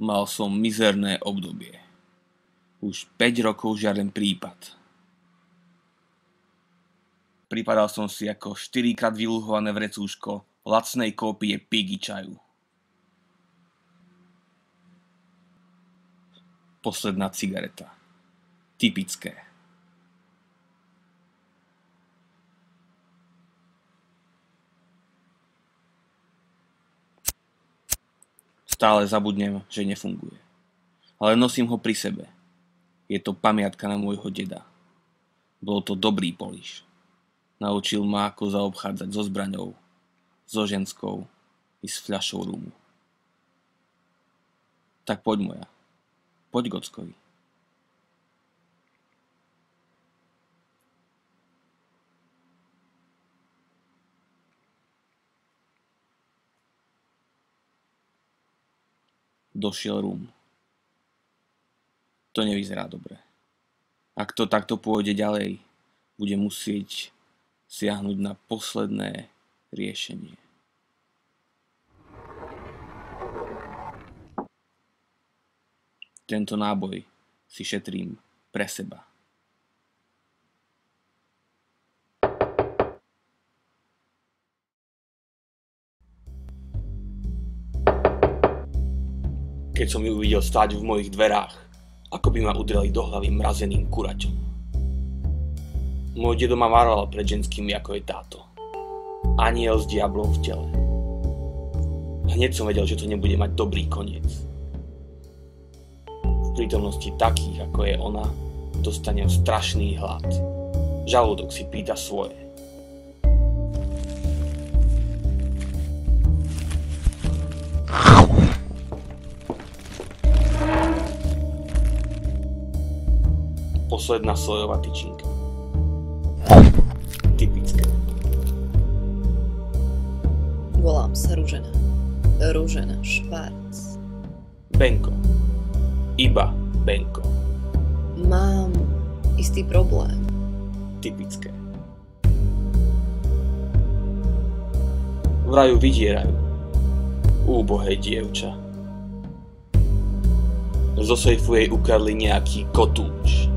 Mal som mizerné obdobie. Už 5 rokov žiaden prípad. Pripadal som si ako 4-krát vyluhované vrecúško lacnej kópie Piggy čaju. Posledná cigareta. Typické. Stále zabudnem, že nefunguje. Ale nosím ho pri sebe. Je to pamiatka na môjho deda. Bol to dobrý Poliš. Naučil ma, ako zaobchádzať so zbraňou, so ženskou i s fľašou rumu. Tak poď moja. Poď Gockovi. Došiel rum. To nevyzerá dobre. Ak to takto pôjde ďalej, bude musieť siahnuť na posledné riešenie. Tento náboj si šetrím pre seba. Keď som ju uvidel stáť v mojich dverách, ako by ma udreli do hlavy mrazeným kuraťom. Môj dedo ma varoval pred ženskými, ako je táto. Aniel s diablom v tele. Hneď som vedel, že to nebude mať dobrý koniec. V prítomnosti takých, ako je ona, dostanem strašný hlad. Žalúdok si pýta svoje. Posledná sojová tyčinka. Typické. Volám sa Ružena. Ružena Švarc. Benko. Iba Benko. Mám istý problém. Typické. Vraju vydierajú. Úbohé dievča. Zo sejfu jej ukradli nejaký kotúč.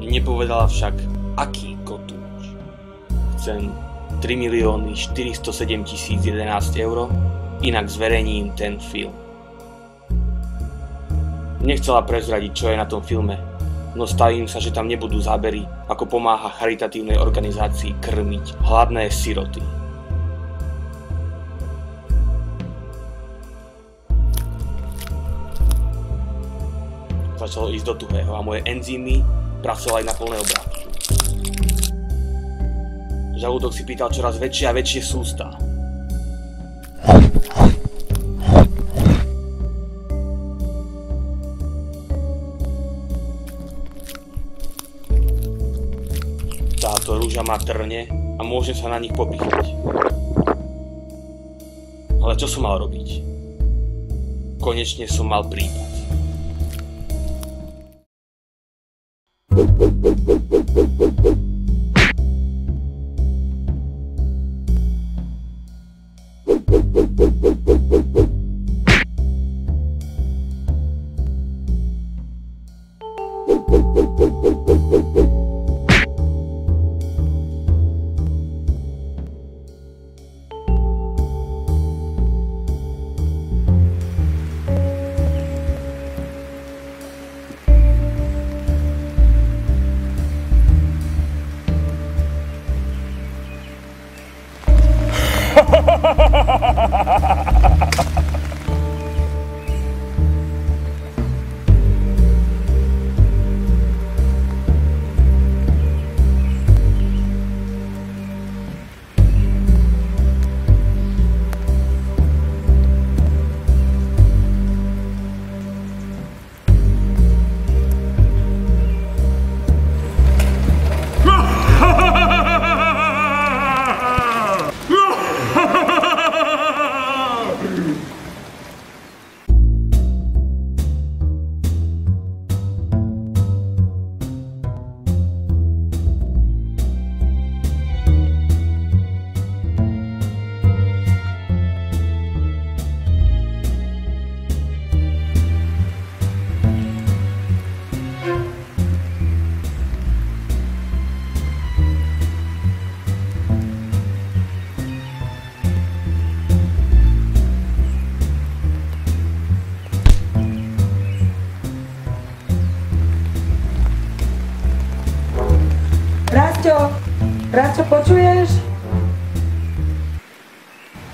Nepovedala však, aký kotúč. Chcem 3 407 011 eur, inak zverejním ten film. Nechcela prezradiť, čo je na tom filme, no stavím sa, že tam nebudú zábery, ako pomáha charitatívnej organizácii krmiť hladné siroty. Začalo ísť do tuhého a moje enzymy pracovali na plné obrátky. Žalúdok si pýtal čoraz väčšie a väčšie sústá. Táto rúža má trne a môžem sa na nich popichať. Ale čo som mal robiť? Konečne som mal prípad.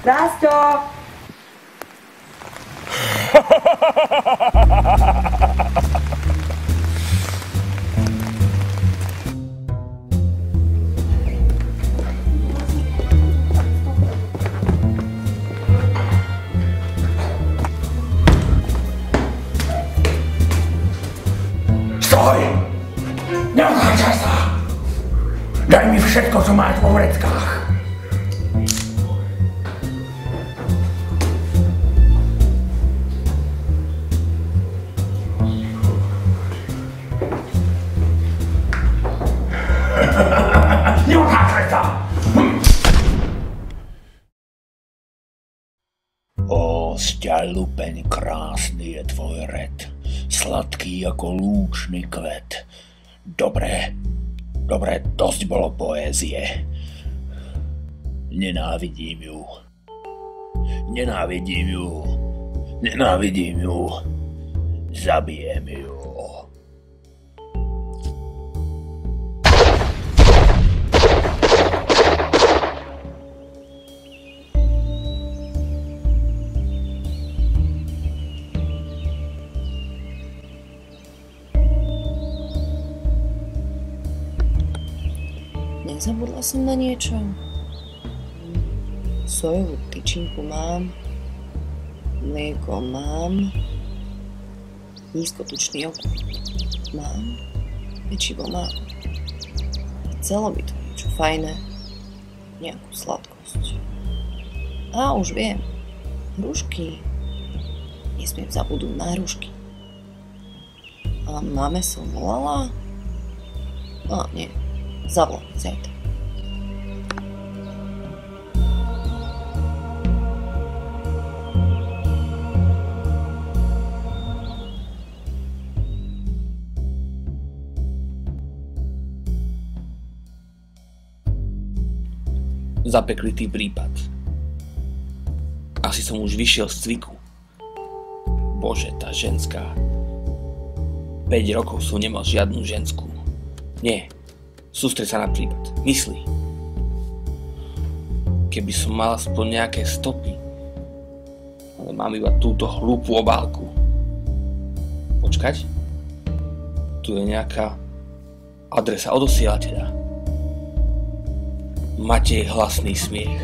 Rasto! Stoj! Neodháčaj sa! Daj mi všetko, čo máš vo vreckách. Neodháčaj sa! Ó, sťaľupeň, krásny je tvoj red. Sladký ako lúčný kvet. Dobre, dosť bolo poézie. Nenávidím ju. Zabijem ju. Nezabudla som na niečo? Sojovú tyčinku mám, mlieko mám, nízkotučný jogurt mám, pečivo mám. Chcelo by to niečo fajné, nejakú sladkosť. A už viem, hrušky. Nesmiem zabudnúť na hrušky. A máme som volala? No nie. Zavolám zajtra. Zapeklitý prípad. Asi som už vyšiel z cviku. Bože, tá ženská. 5 rokov som nemal žiadnu ženskú. Nie. Sústreď sa na prípad. Mysli. Keby som mal aspoň nejaké stopy. Ale mám iba túto hlúpu obálku. Počkať. Tu je nejaká adresa od osielateľa. Matej hlasný smiech.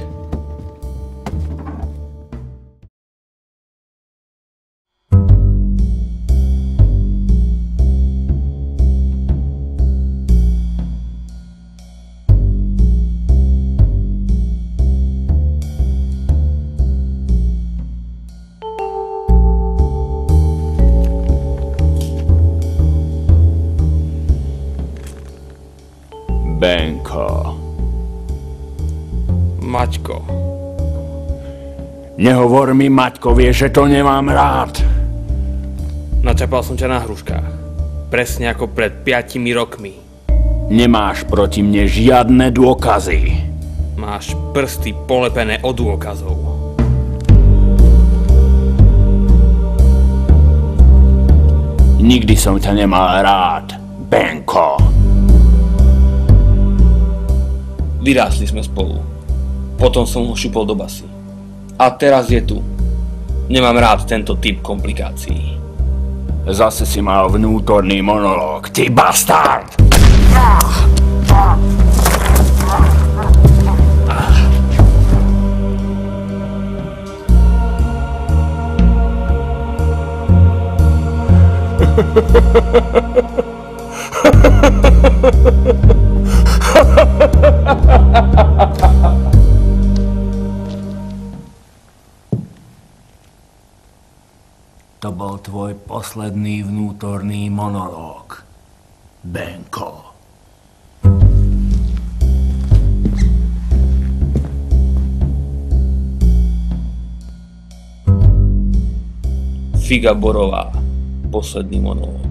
Benko. Maťko. Nehovor mi, Maťko, vieš, že to nemám rád. Načapal som ťa na hruškách. Presne ako pred 5 rokmi. Nemáš proti mne žiadne dôkazy. Máš prsty polepené od dôkazov. Nikdy som ťa nemal rád, Benko. Vyrástli sme spolu. Potom som ho šupol do basy. A teraz je tu. Nemám rád tento typ komplikácií. Zase si mal vnútorný monológ, ty bastard! To bol tvoj posledný vnútorný monológ, Benko. Figa borová. Posledný monológ.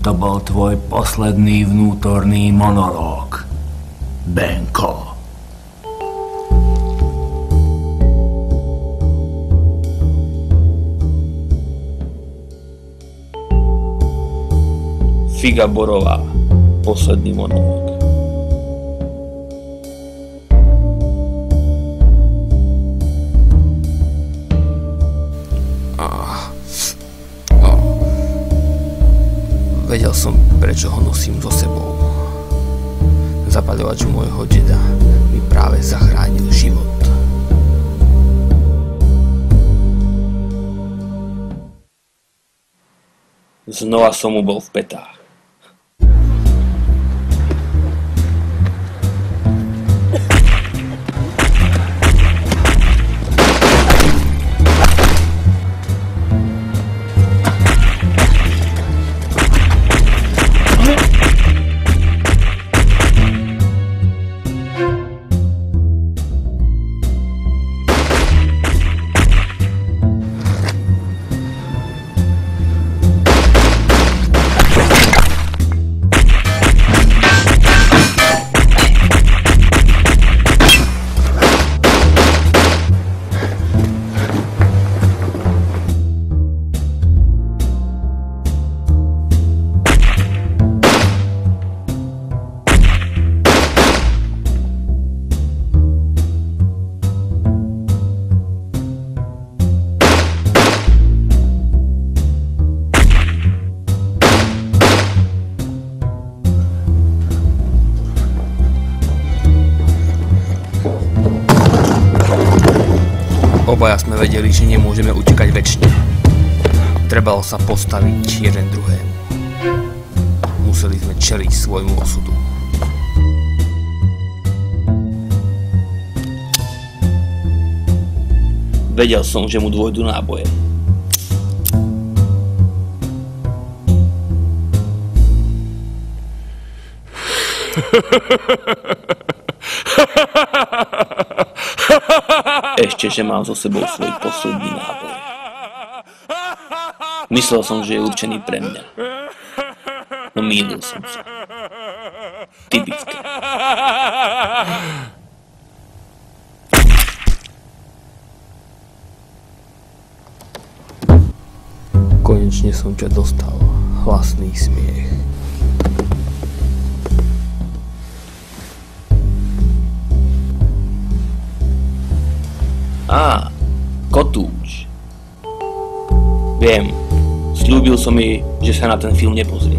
To bol tvoj posledný vnútorný monológ, Benko. Figa Borová. Posledný monológ. Vedel som, prečo ho nosím so sebou. Zapaľovač môjho deda mi práve zachránil život. Znova som mu bol v petách. Obaja sme vedeli, že nemôžeme utekať večne. Trebalo sa postaviť jeden druhému. Museli sme čeliť svojmu osudu. Vedel som, že mu dôjdu náboje. Ešte, že mám so sebou svoj posledný náboj. Myslel som, že je určený pre mňa. No mýlil som sa. Typické. Konečne som ťa dostal. Hlasný smiech. Kotúč. Viem, sľúbil som jej, že sa na ten film nepozrie.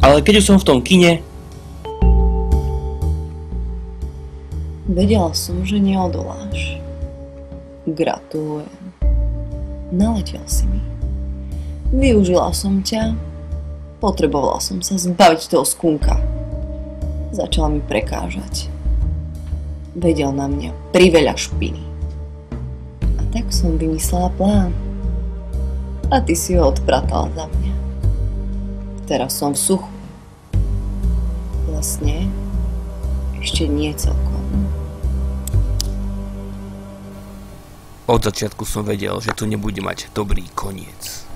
Ale keď už som v tom kine... Vedela som, že neodoláš. Gratulujem. Naletel si mi. Využila som ťa. Potrebovala som sa zbaviť toho skunka. Začal mi prekážať. Vedel na mňa priveľa špiny. A tak som vymyslela plán. A ty si ho odpratal za mňa. Teraz som v suchu. Vlastne ešte nie celkom. Od začiatku som vedel, že to nebude mať dobrý koniec.